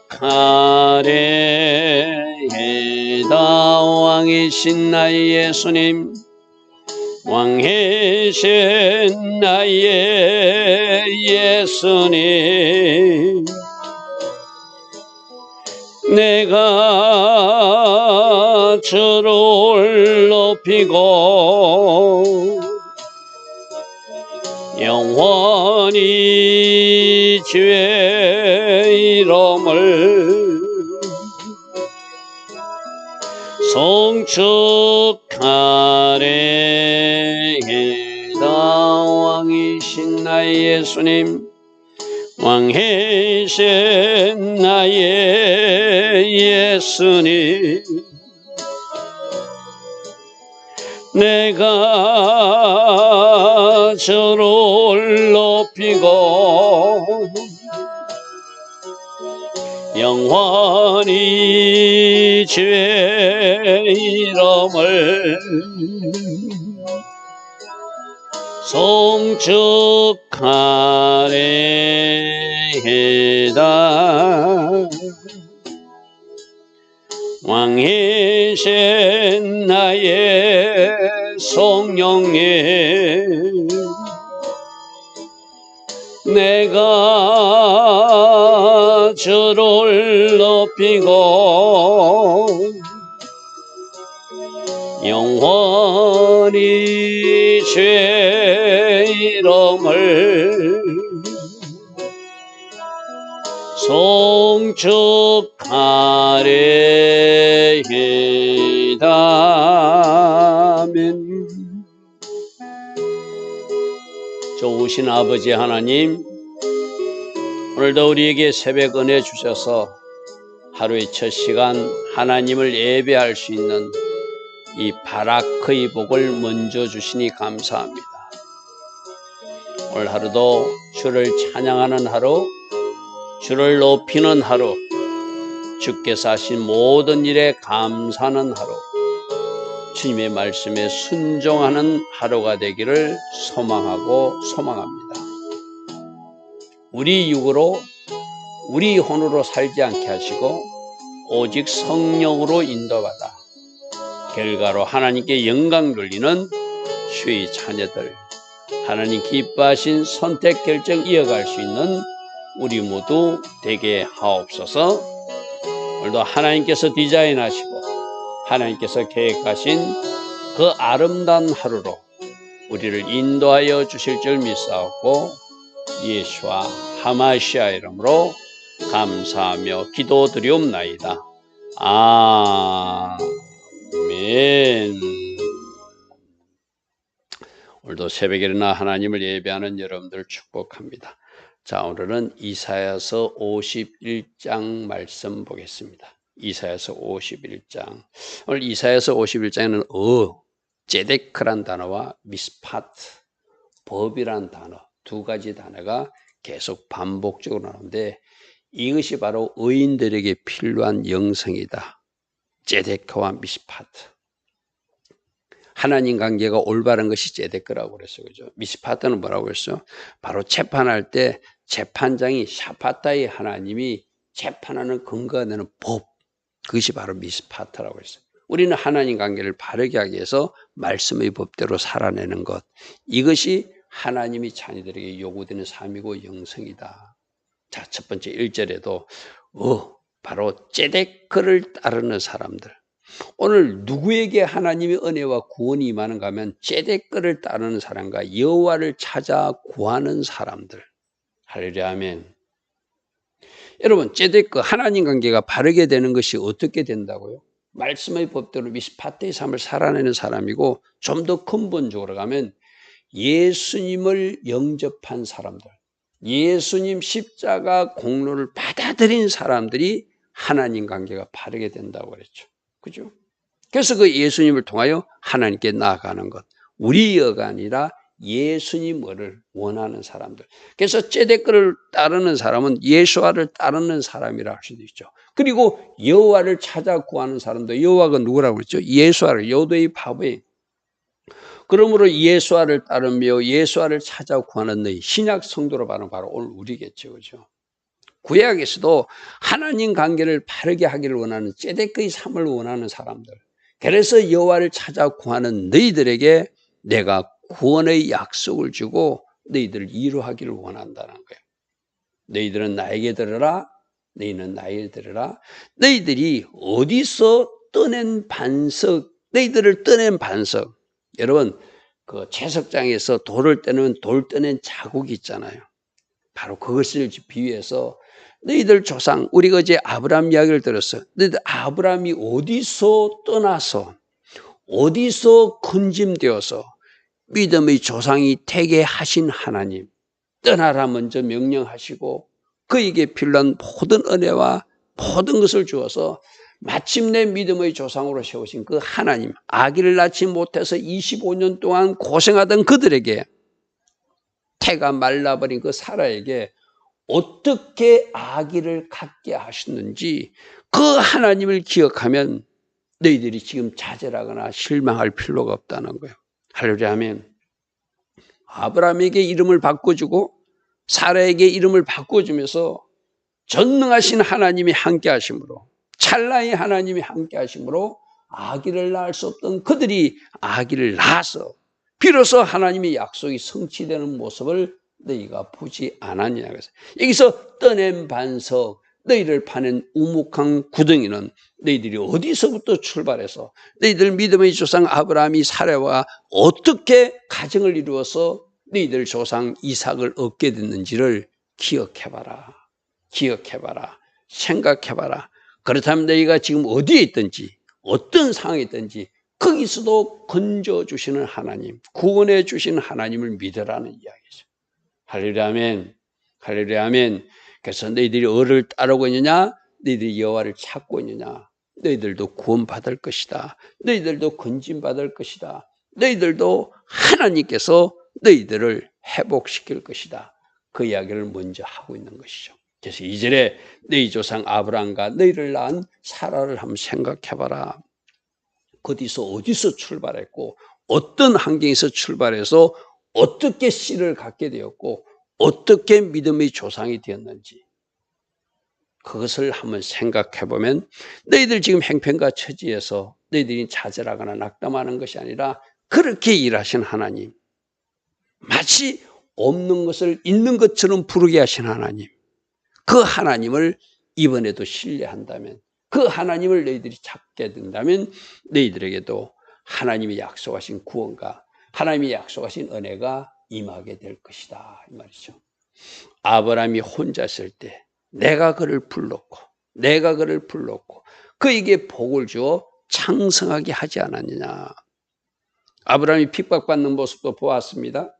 송축하래다 왕이신 나의 예수님, 왕이신 나의 예수님, 내가 주를 높이고 영원히 주의 이름을 송축하래다 왕이신 나의 예수님, 왕이신 나의 예수님, 내가 주를 높이고 영원히 주의 이름을 송축하리이다. 왕이신 나의 성령님, 내가 주를 높이고 영원히 주의 이름을 송축하리이다. 아멘. 좋으신 아버지 하나님, 오늘도 우리에게 새벽 은혜 주셔서 하루의 첫 시간 하나님을 예배할 수 있는 이 바라크의 복을 먼저 주시니 감사합니다. 오늘 하루도 주를 찬양하는 하루, 주를 높이는 하루, 주께서 하신 모든 일에 감사하는 하루, 주님의 말씀에 순종하는 하루가 되기를 소망하고 소망합니다. 우리 육으로, 우리 혼으로 살지 않게 하시고 오직 성령으로 인도받아 결과로 하나님께 영광 돌리는 주의 자녀들, 하나님 기뻐하신 선택 결정 이어갈 수 있는 우리 모두 되게 하옵소서. 오늘도 하나님께서 디자인하시고 하나님께서 계획하신 그 아름다운 하루로 우리를 인도하여 주실 줄 믿사옵고 예수와 하마시아 이름으로 감사하며 기도드리옵나이다. 아멘. 오늘도 새벽에 일어나 하나님을 예배하는 여러분들 축복합니다. 자, 오늘은 이사야서 51장 말씀 보겠습니다. 이사야서 51장. 오늘 이사야서 51장에는 제데크란 단어와 미스파트, 법이란 단어, 두 가지 단어가 계속 반복적으로 나오는데 이것이 바로 의인들에게 필요한 영성이다. 제데크와 미스파트. 하나님 관계가 올바른 것이 제데크라고 그랬어요. 그죠? 미스파트는 뭐라고 했어요? 바로 재판할 때 재판장이 샤파타의 하나님이 재판하는 근거가 되는 법. 그것이 바로 미스파트라고 했어요. 우리는 하나님 관계를 바르게 하기 위해서 말씀의 법대로 살아내는 것. 이것이 하나님이 자녀들에게 요구되는 삶이고 영성이다. 자, 첫 번째 1절에도 바로 제데크를 따르는 사람들. 오늘 누구에게 하나님의 은혜와 구원이 임하는가 하면 ጼ데크를 따르는 사람과 여호와를 찾아 구하는 사람들. 할렐루야 아멘. 여러분 ጼ데크 하나님 관계가 바르게 되는 것이 어떻게 된다고요? 말씀의 법대로 미스파테의 삶을 살아내는 사람이고 좀 더 근본적으로 가면 예수님을 영접한 사람들, 예수님 십자가 공로를 받아들인 사람들이 하나님 관계가 바르게 된다고 그랬죠. 그죠? 그래서 그 예수님을 통하여 하나님께 나아가는 것. 우리가 아니라 예수님을 원하는 사람들. 그래서 ጼ데크를 따르는 사람은 예수와를 따르는 사람이라 할 수도 있죠. 그리고 여호와를 찾아 구하는 사람도 여호와가 누구라고 그랬죠? 예수와를, 여도의 바보의. 그러므로 예수와를 따르며 예수와를 찾아 구하는 너희 신약 성도로 바로 오늘 우리겠죠. 그죠? 구약에서도 하나님 관계를 바르게 하기를 원하는 ጼ데크의 삶을 원하는 사람들. 그래서 여호와를 찾아 구하는 너희들에게 내가 구원의 약속을 주고 너희들을 이루하기를 원한다는 거예요. 너희들은 나에게 들으라. 너희는 나에게 들으라. 너희들이 어디서 떠낸 반석, 너희들을 떠낸 반석. 여러분 그 채석장에서 돌을 떼는 돌 떠낸 자국이 있잖아요. 바로 그것을 비유해서 너희들 조상, 우리가 어제 아브라함 이야기를 들었어요. 너희들 아브라함이 어디서 떠나서 어디서 건짐되어서 믿음의 조상이 되게 하신 하나님, 떠나라 먼저 명령하시고 그에게 필요한 모든 은혜와 모든 것을 주어서 마침내 믿음의 조상으로 세우신 그 하나님, 아기를 낳지 못해서 25년 동안 고생하던 그들에게, 태가 말라버린 그 사라에게 어떻게 아기를 갖게 하셨는지 그 하나님을 기억하면 너희들이 지금 좌절하거나 실망할 필요가 없다는 거예요. 할렐루야 아멘. 아브라함에게 이름을 바꿔주고 사라에게 이름을 바꿔주면서 전능하신 하나님이 함께 하심으로, 찰나의 하나님이 함께 하심으로 아기를 낳을 수 없던 그들이 아기를 낳아서 비로소 하나님의 약속이 성취되는 모습을 너희가 보지 않았냐. 여기서 떠낸 반석, 너희를 파낸 우묵한 구덩이는 너희들이 어디서부터 출발해서 너희들 믿음의 조상 아브라함이 사라와 어떻게 가정을 이루어서 너희들 조상 이삭을 얻게 됐는지를 기억해봐라. 기억해봐라. 생각해봐라. 그렇다면 너희가 지금 어디에 있든지 어떤 상황에 있든지 거기서도 건져주시는 하나님, 구원해 주시는 하나님을 믿으라는 이야기죠. 할렐루야 아멘. 할렐루야 아멘. 그래서 너희들이 어를 따르고 있느냐, 너희들이 여호와를 찾고 있느냐, 너희들도 구원받을 것이다. 너희들도 건짐받을 것이다. 너희들도 하나님께서 너희들을 회복시킬 것이다. 그 이야기를 먼저 하고 있는 것이죠. 그래서 2절에 너희 조상 아브라함과 너희를 낳은 사라를 한번 생각해봐라. 어디서 출발했고 어떤 환경에서 출발해서 어떻게 씨를 갖게 되었고 어떻게 믿음의 조상이 되었는지 그것을 한번 생각해 보면 너희들 지금 행편과 처지에서 너희들이 좌절하거나 낙담하는 것이 아니라 그렇게 일하신 하나님, 마치 없는 것을 있는 것처럼 부르게 하신 하나님, 그 하나님을 이번에도 신뢰한다면, 그 하나님을 너희들이 찾게 된다면 너희들에게도 하나님이 약속하신 구원과 하나님이 약속하신 은혜가 임하게 될 것이다 이 말이죠. 아브라함이 혼자 있을 때 내가 그를 불렀고 그에게 복을 주어 창성하게 하지 않았느냐. 아브라함이 핍박받는 모습도 보았습니다.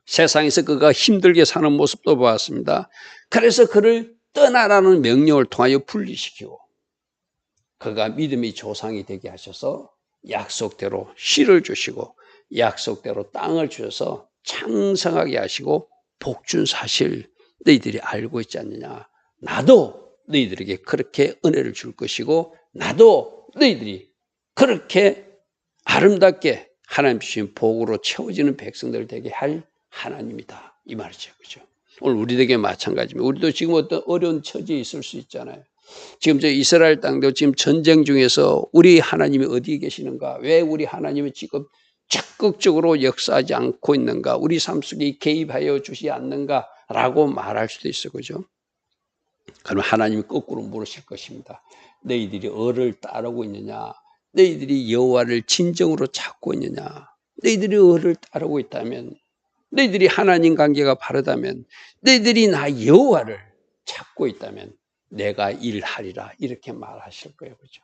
세상에서 그가 힘들게 사는 모습도 보았습니다. 그래서 그를 떠나라는 명령을 통하여 분리시키고 그가 믿음의 조상이 되게 하셔서 약속대로 씨를 주시고 약속대로 땅을 주셔서 창성하게 하시고 복준 사실 너희들이 알고 있지 않느냐. 나도 너희들에게 그렇게 은혜를 줄 것이고 나도 너희들이 그렇게 아름답게 하나님 주신 복으로 채워지는 백성들 되게 할 하나님이다 이 말이죠. 그렇죠? 오늘 우리에게 마찬가지입니다. 우리도 지금 어떤 어려운 처지에 있을 수 있잖아요. 지금 저 이스라엘 땅도 지금 전쟁 중에서 우리 하나님이 어디에 계시는가? 왜 우리 하나님이 지금 적극적으로 역사하지 않고 있는가? 우리 삶 속에 개입하여 주지 않는가라고 말할 수도 있어요. 그죠? 그럼 하나님이 거꾸로 물으실 것입니다. 너희들이 어를 따르고 있느냐? 너희들이 여호와를 진정으로 찾고 있느냐? 너희들이 어를 따르고 있다면, 너희들이 하나님 관계가 바르다면, 너희들이 나 여호와를 찾고 있다면 내가 일하리라, 이렇게 말하실 거예요. 그죠?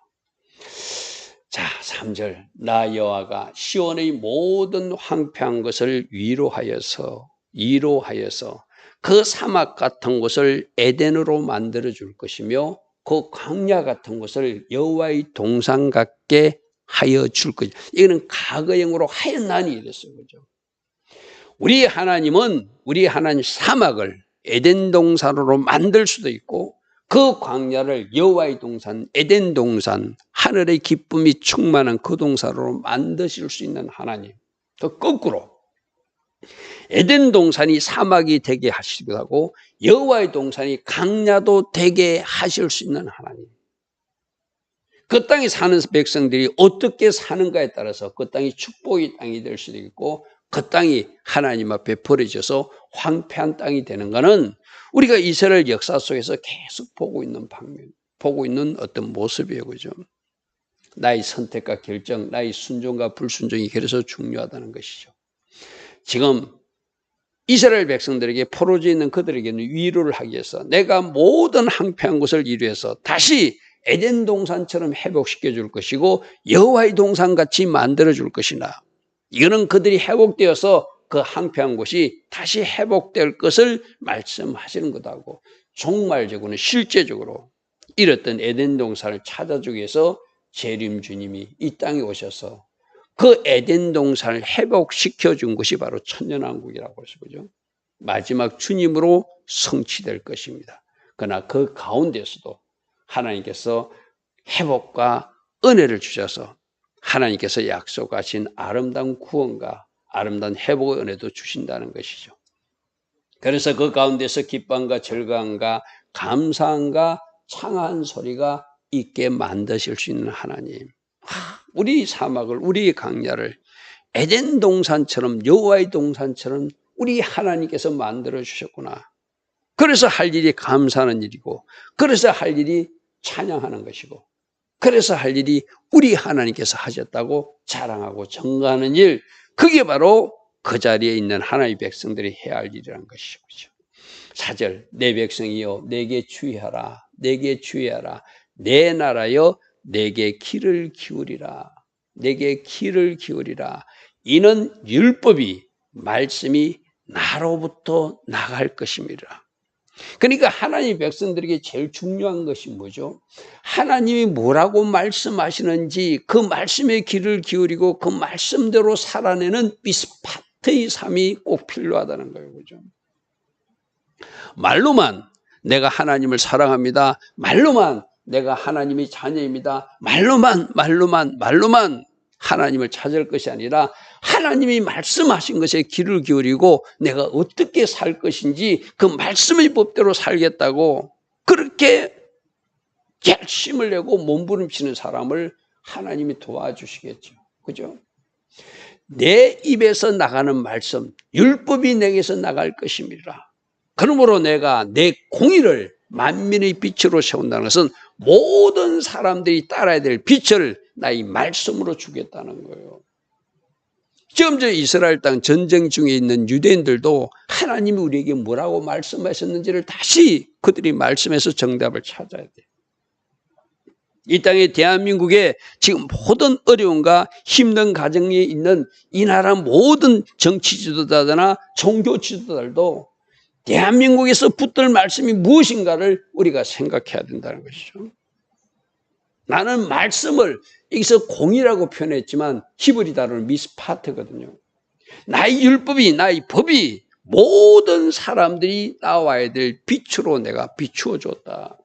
자, 3절. 나 여호와가 시온의 모든 황폐한 것을 위로하여서 그 사막 같은 곳을 에덴으로 만들어 줄 것이며 그 광야 같은 곳을 여호와의 동산 같게 하여 줄 것이다. 이거는 과거형으로 하였나니 이랬어요. 그죠? 우리 하나님은 우리 하나님 사막을 에덴 동산으로 만들 수도 있고 그 광야를 여호와의 동산, 에덴 동산, 하늘의 기쁨이 충만한 그 동산으로 만드실 수 있는 하나님. 그 거꾸로 에덴 동산이 사막이 되게 하시기도 하고 여호와의 동산이 강야도 되게 하실 수 있는 하나님. 그 땅에 사는 백성들이 어떻게 사는가에 따라서 그 땅이 축복의 땅이 될 수도 있고 그 땅이 하나님 앞에 버려져서 황폐한 땅이 되는 것은 우리가 이스라엘 역사 속에서 계속 보고 있는 방면, 보고 있는 어떤 모습이에요. 그죠? 나의 선택과 결정, 나의 순종과 불순종이 그래서 중요하다는 것이죠. 지금 이스라엘 백성들에게 포로지에 있는 그들에게는 위로를 하기 위해서 내가 모든 황폐한 것을 이루어서 다시 에덴 동산처럼 회복시켜 줄 것이고 여호와의 동산같이 만들어 줄 것이나 이거는 그들이 회복되어서 그 황폐한 곳이 다시 회복될 것을 말씀하시는 것하고 종말적으로는 실제적으로 잃었던 에덴 동산을 찾아주기 위해서 재림 주님이 이 땅에 오셔서 그 에덴 동산을 회복시켜 준 것이 바로 천년왕국이라고 해서 그죠? 마지막 주님으로 성취될 것입니다. 그러나 그 가운데서도 하나님께서 회복과 은혜를 주셔서 하나님께서 약속하신 아름다운 구원과 아름다운 회복의 은혜도 주신다는 것이죠. 그래서 그 가운데서 기쁨과 즐거움과 감사함과 창한 소리가 있게 만드실 수 있는 하나님. 우리 사막을, 우리 강야를 에덴 동산처럼 여호와의 동산처럼 우리 하나님께서 만들어 주셨구나. 그래서 할 일이 감사하는 일이고 그래서 할 일이 찬양하는 것이고 그래서 할 일이 우리 하나님께서 하셨다고 자랑하고 증거하는 일, 그게 바로 그 자리에 있는 하나님의 백성들이 해야 할 일이라는 것이죠. 4절, 내 백성이여 내게 주의하라, 내게 주의하라, 내 나라여 내게 귀를 기울이라, 내게 귀를 기울이라. 이는 율법이 말씀이 나로부터 나갈 것입니다. 그러니까 하나님 백성들에게 제일 중요한 것이 뭐죠? 하나님이 뭐라고 말씀하시는지 그 말씀에 귀를 기울이고 그 말씀대로 살아내는 미스파트의 삶이 꼭 필요하다는 거예요. 그죠? 말로만 내가 하나님을 사랑합니다. 말로만 내가 하나님의 자녀입니다. 말로만 하나님을 찾을 것이 아니라 하나님이 말씀하신 것에 귀를 기울이고 내가 어떻게 살 것인지 그 말씀의 법대로 살겠다고 그렇게 결심을 내고 몸부림치는 사람을 하나님이 도와주시겠죠. 그죠? 내 입에서 나가는 말씀, 율법이 내게서 나갈 것입니다. 그러므로 내가 내 공의를 만민의 빛으로 세운다는 것은 모든 사람들이 따라야 될 빛을 나의 말씀으로 주겠다는 거예요. 지금 저 이스라엘 땅 전쟁 중에 있는 유대인들도 하나님이 우리에게 뭐라고 말씀하셨는지를 다시 그들이 말씀에서 정답을 찾아야 돼요. 이 땅에 대한민국에 지금 모든 어려움과 힘든 가정에 있는 이 나라 모든 정치 지도자나 종교 지도자들도 대한민국에서 붙들 말씀이 무엇인가를 우리가 생각해야 된다는 것이죠. 나는 말씀을 여기서 공이라고 표현했지만 히브리 단어는 미스파트거든요. 나의 율법이, 나의 법이 모든 사람들이 나와야 될 빛으로 내가 비추어 줬다.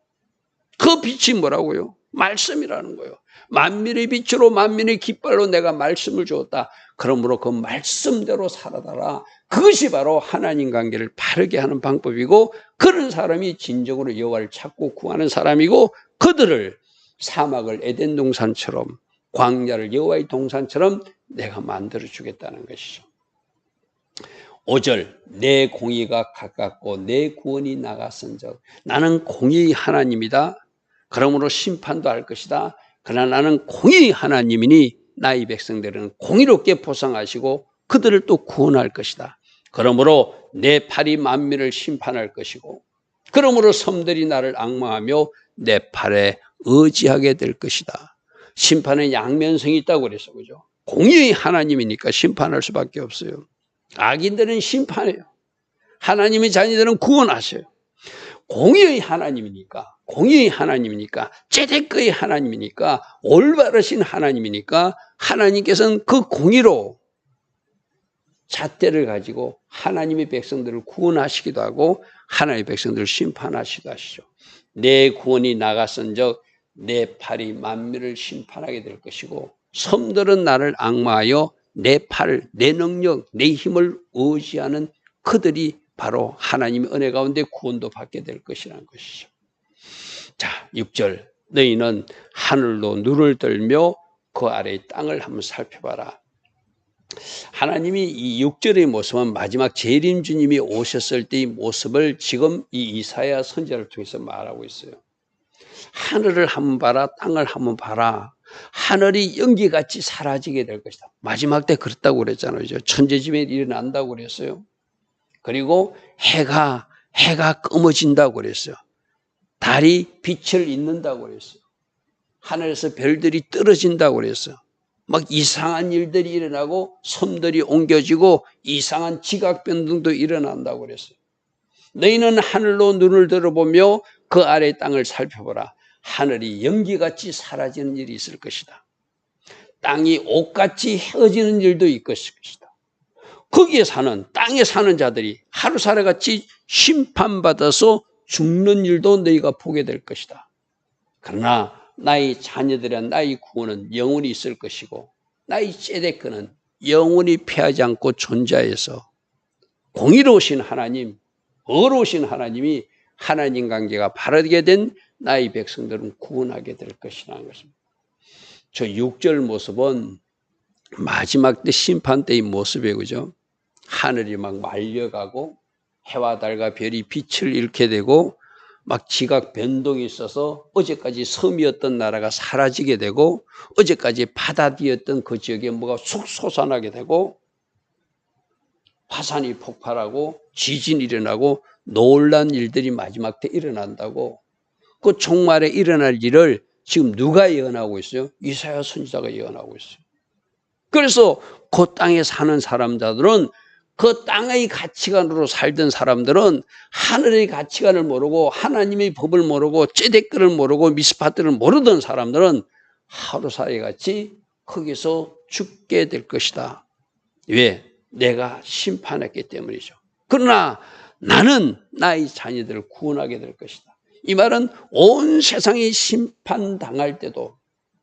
그 빛이 뭐라고요? 말씀이라는 거예요. 만민의 빛으로 만민의 깃발로 내가 말씀을 주었다. 그러므로 그 말씀대로 살아다라. 그것이 바로 하나님 관계를 바르게 하는 방법이고 그런 사람이 진정으로 여호와를 찾고 구하는 사람이고 그들을 사막을 에덴 동산처럼 광야를 여호와의 동산처럼 내가 만들어 주겠다는 것이죠. 5절, 내 공의가 가깝고 내 구원이 나갔은즉 나는 공의의 하나님이다. 그러므로 심판도 할 것이다. 그러나 나는 공의의 하나님이니 나의 백성들은 공의롭게 보상하시고 그들을 또 구원할 것이다. 그러므로 내 팔이 만민을 심판할 것이고 그러므로 섬들이 나를 앙망하며 내 팔에 의지하게 될 것이다. 심판에 양면성이 있다고 그랬어, 그죠? 공의의 하나님이니까 심판할 수밖에 없어요. 악인들은 심판해요. 하나님의 자녀들은 구원하셔요. 공의의 하나님이니까, 째데크의 하나님이니까, 올바르신 하나님이니까 하나님께서는 그 공의로 잣대를 가지고 하나님의 백성들을 구원하시기도 하고 하나님의 백성들을 심판하시기도 하시죠. 내 구원이 나갔은즉 내 팔이 만민을 심판하게 될 것이고 섬들은 나를 앙마하여 내 팔, 내 능력, 내 힘을 의지하는 그들이 바로 하나님의 은혜 가운데 구원도 받게 될 것이라는 것이죠. 자, 6절 너희는 하늘로 눈을 들며 그 아래의 땅을 한번 살펴봐라. 하나님이 이 6절의 모습은 마지막 재림 주님이 오셨을 때의 모습을 지금 이 이사야 선지자를 통해서 말하고 있어요. 하늘을 한번 봐라, 땅을 한번 봐라. 하늘이 연기같이 사라지게 될 것이다. 마지막 때 그랬다고 그랬잖아요. 천재지변이 일어난다고 그랬어요. 그리고 해가 검어진다고 그랬어요. 달이 빛을 잃는다고 그랬어요. 하늘에서 별들이 떨어진다고 그랬어요. 막 이상한 일들이 일어나고 섬들이 옮겨지고 이상한 지각 변동도 일어난다고 그랬어요. 너희는 하늘로 눈을 들어보며 그 아래 땅을 살펴보라. 하늘이 연기같이 사라지는 일이 있을 것이다. 땅이 옷같이 헤어지는 일도 있을 것이다. 거기에 사는, 땅에 사는 자들이 하루살이같이 심판받아서 죽는 일도 너희가 보게 될 것이다. 그러나 나의 자녀들의 나의 구원은 영원히 있을 것이고 나의 째데크는 영원히 패하지 않고 존재해서 공의로우신 하나님, 의로우신 하나님이 하나님 관계가 바르게 된 나의 백성들은 구원하게 될 것이라는 것입니다. 저 6절 모습은 마지막 때 심판 때의 모습이에요. 그죠? 하늘이 막 말려가고 해와 달과 별이 빛을 잃게 되고 막 지각 변동이 있어서 어제까지 섬이었던 나라가 사라지게 되고 어제까지 바다디었던 그 지역에 뭐가 쑥 솟아나게 되고 화산이 폭발하고 지진이 일어나고 놀란 일들이 마지막 때 일어난다고. 그 종말에 일어날 일을 지금 누가 예언하고 있어요? 이사야 선지자가 예언하고 있어요. 그래서 그 땅에 사는 사람들은 그 땅의 가치관으로 살던 사람들은 하늘의 가치관을 모르고 하나님의 법을 모르고 째데크를 모르고 미스파트를 모르던 사람들은 하루살이같이 거기서 죽게 될 것이다. 왜? 내가 심판했기 때문이죠. 그러나 나는 나의 자녀들을 구원하게 될 것이다. 이 말은 온 세상이 심판당할 때도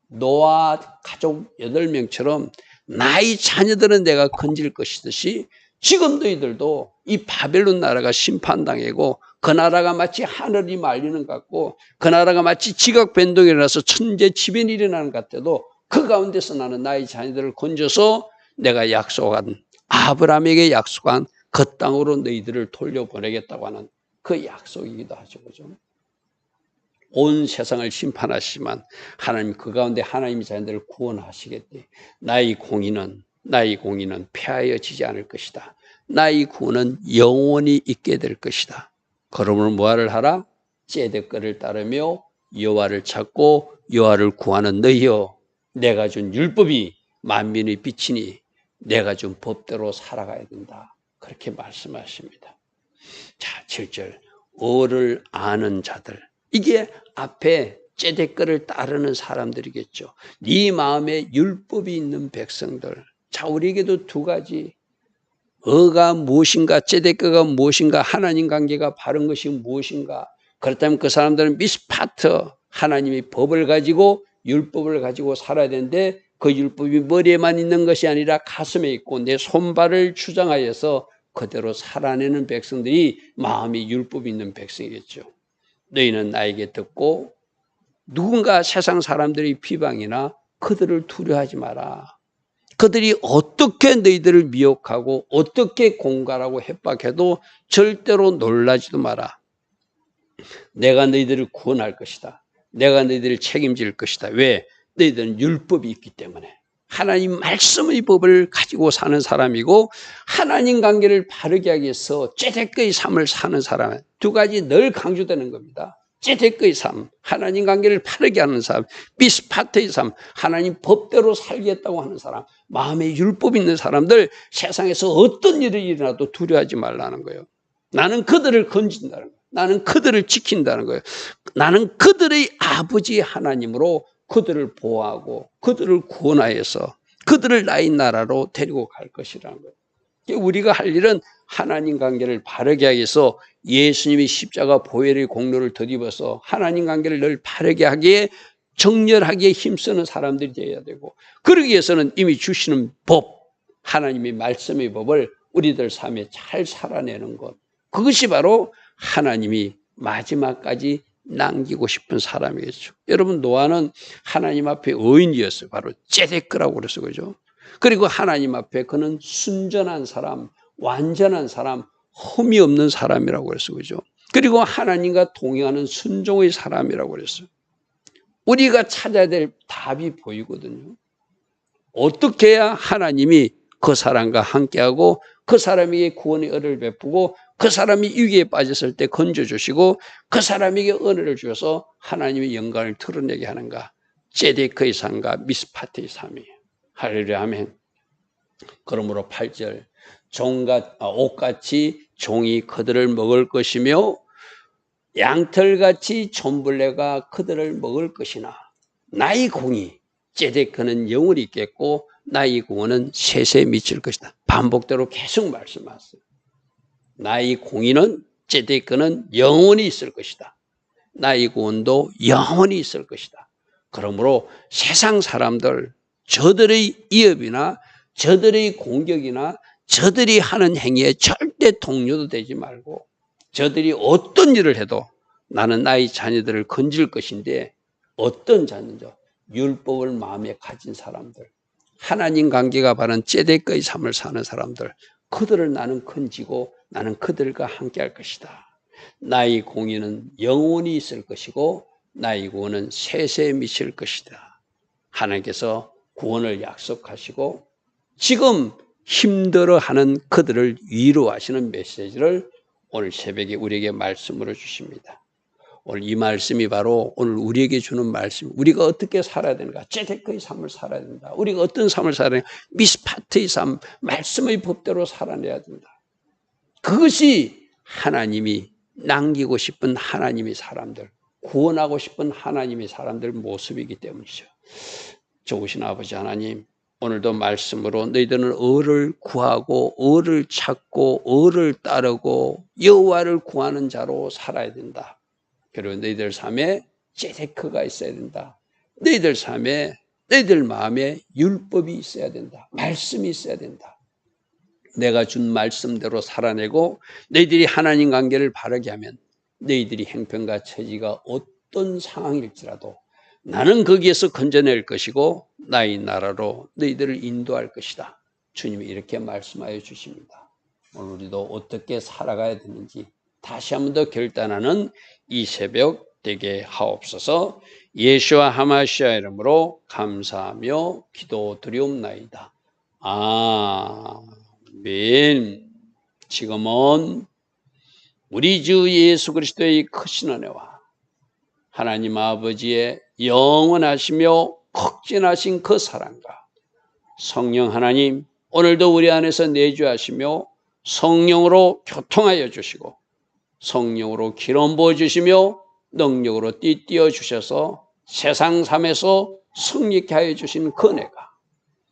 노아 가족 8명처럼 나의 자녀들은 내가 건질 것이듯이 지금 너희들도 이 바벨론 나라가 심판당하고 그 나라가 마치 하늘이 말리는 것 같고 그 나라가 마치 지각 변동이 일어나서 천재지변이 일어나는 것 같아도 그 가운데서 나는 나의 자녀들을 건져서 내가 약속한 아브라함에게 약속한 그 땅으로 너희들을 돌려보내겠다고 하는 그 약속이기도 하죠. 그죠? 온 세상을 심판하시지만 하나님 그 가운데 하나님의 자녀들을 구원하시겠대. 나의 공의는 폐하여지지 않을 것이다. 나의 구원은 영원히 있게 될 것이다. 그러므로 뭐를 하라? 째데크를 따르며 여호와를 찾고 여호와를 구하는 너희여, 내가 준 율법이 만민의 빛이니 내가 준 법대로 살아가야 된다. 그렇게 말씀하십니다. 자, 7절 어를 아는 자들, 이게 앞에 째데크를 따르는 사람들이겠죠. 네 마음에 율법이 있는 백성들. 자, 우리에게도 두 가지, 어가 무엇인가, 째데크가 무엇인가, 하나님 관계가 바른 것이 무엇인가. 그렇다면 그 사람들은 미스파트, 하나님의 법을 가지고 율법을 가지고 살아야 되는데 그 율법이 머리에만 있는 것이 아니라 가슴에 있고 내 손발을 주장하여서 그대로 살아내는 백성들이 마음이 율법이 있는 백성이겠죠. 너희는 나에게 듣고 누군가 세상 사람들의 비방이나 그들을 두려워하지 마라. 그들이 어떻게 너희들을 미혹하고 어떻게 공갈하고 협박해도 절대로 놀라지도 마라. 내가 너희들을 구원할 것이다. 내가 너희들을 책임질 것이다. 왜? 너희들은 율법이 있기 때문에. 하나님 말씀의 법을 가지고 사는 사람이고 하나님 관계를 바르게 하기 위해서 째대크의 삶을 사는 사람. 두 가지 늘 강조되는 겁니다. 째대크의 삶, 하나님 관계를 바르게 하는 삶, 미스파트의 삶, 하나님 법대로 살겠다고 하는 사람, 마음에 율법 있는 사람들, 세상에서 어떤 일이 일어나도 두려워하지 말라는 거예요. 나는 그들을 건진다는 거예요. 나는 그들을 지킨다는 거예요. 나는 그들의 아버지 하나님으로 그들을 보호하고 그들을 구원하여서 그들을 나의 나라로 데리고 갈 것이라는 거예요. 우리가 할 일은 하나님 관계를 바르게 하기 위해서 예수님이 십자가 보혈의 공로를 덧입어서 하나님 관계를 늘 바르게 하기에 정렬하기에 힘쓰는 사람들이 되어야 되고, 그러기 위해서는 이미 주시는 법, 하나님의 말씀의 법을 우리들 삶에 잘 살아내는 것, 그것이 바로 하나님이 마지막까지 남기고 싶은 사람이겠죠. 여러분, 노아는 하나님 앞에 의인이었어요. 바로 째데크라고 그랬어요. 그죠? 그리고 하나님 앞에 그는 순전한 사람, 완전한 사람, 흠이 없는 사람이라고 그랬어요. 그죠? 그리고 하나님과 동행하는 순종의 사람이라고 그랬어요. 우리가 찾아야 될 답이 보이거든요. 어떻게 해야 하나님이 그 사람과 함께하고 그 사람에게 구원의 은혜를 베푸고 그 사람이 위기에 빠졌을 때 건져주시고 그 사람에게 은혜를 주셔서 하나님의 영광을 드러내게 하는가? 째데크의 삶과 미스파트의 삶이에요. 할렐루야, 아멘. 그러므로 8절, 옥같이 종이 그들을 먹을 것이며 양털같이 존벌레가 그들을 먹을 것이나 나의 공의, 째데크는 영원히 있겠고 나의 구원은 세세에 미칠 것이다. 반복대로 계속 말씀하세요. 나의 공의는, 째데크는 영원히 있을 것이다. 나의 구원도 영원히 있을 것이다. 그러므로 세상 사람들, 저들의 위협이나 저들의 공격이나 저들이 하는 행위에 절대 동료도 되지 말고, 저들이 어떤 일을 해도 나는 나의 자녀들을 건질 것인데, 어떤 자녀죠? 율법을 마음에 가진 사람들, 하나님 관계가 바른 째데크의 삶을 사는 사람들, 그들을 나는 건지고 나는 그들과 함께할 것이다. 나의 공의는 영원히 있을 것이고 나의 구원은 세세에 미칠 것이다. 하나님께서 구원을 약속하시고 지금 힘들어하는 그들을 위로하시는 메시지를 오늘 새벽에 우리에게 말씀으로 주십니다. 오늘 이 말씀이 바로 오늘 우리에게 주는 말씀, 우리가 어떻게 살아야 되는가? 째데크의 삶을 살아야 된다. 우리가 어떤 삶을 살아야 되는가? 미스파트의 삶, 말씀의 법대로 살아내야 된다. 그것이 하나님이 남기고 싶은 하나님의 사람들, 구원하고 싶은 하나님의 사람들 모습이기 때문이죠. 좋으신 아버지 하나님, 오늘도 말씀으로 너희들은 의를 구하고 의를 찾고 의를 따르고 여호와를 구하는 자로 살아야 된다. 그리고 너희들 삶에 째데크가 있어야 된다. 너희들 삶에, 너희들 마음에 율법이 있어야 된다. 말씀이 있어야 된다. 내가 준 말씀대로 살아내고 너희들이 하나님 관계를 바르게 하면 너희들이 형편과 처지가 어떤 상황일지라도 나는 거기에서 건져낼 것이고 나의 나라로 너희들을 인도할 것이다. 주님이 이렇게 말씀하여 주십니다. 오늘 우리도 어떻게 살아가야 되는지 다시 한 번 더 결단하는 이 새벽 되게 하옵소서. 예수와 하마시아 이름으로 감사하며 기도드리옵나이다. 아멘. 지금은 우리 주 예수 그리스도의 크신 은혜와 하나님 아버지의 영원하시며 극진하신 그 사랑과 성령 하나님, 오늘도 우리 안에서 내주하시며 성령으로 교통하여 주시고 성령으로 기름 부어주시며 능력으로 띠띠어 주셔서 세상 삶에서 승리케 하여 주신 그 은혜가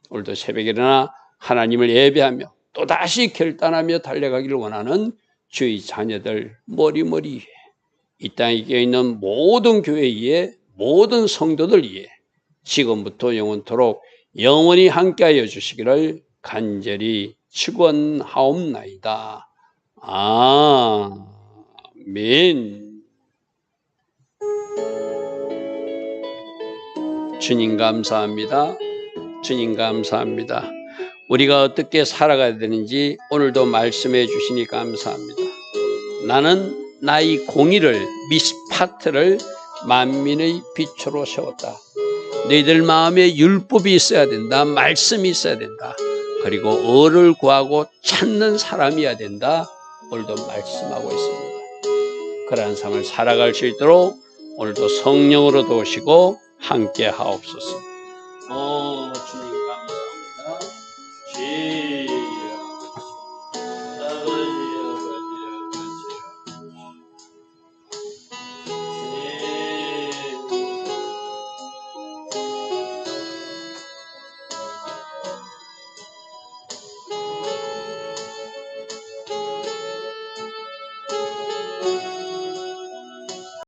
오늘도 새벽에 일어나 하나님을 예배하며 또다시 결단하며 달려가기를 원하는 주의 자녀들 머리머리 위에, 이 땅에 있는 모든 교회 위에, 모든 성도들 위에 지금부터 영원토록 영원히 함께하여 주시기를 간절히 축원하옵나이다. 아멘. 주님 감사합니다. 주님 감사합니다. 우리가 어떻게 살아가야 되는지 오늘도 말씀해 주시니 감사합니다. 나는 나의 공의를, 미스파트를 만민의 빛으로 세웠다. 너희들 마음에 율법이 있어야 된다. 말씀이 있어야 된다. 그리고 을을 구하고 찾는 사람이어야 된다. 오늘도 말씀하고 있습니다. 그러한 삶을 살아갈 수 있도록 오늘도 성령으로 도우시고 함께 하옵소서.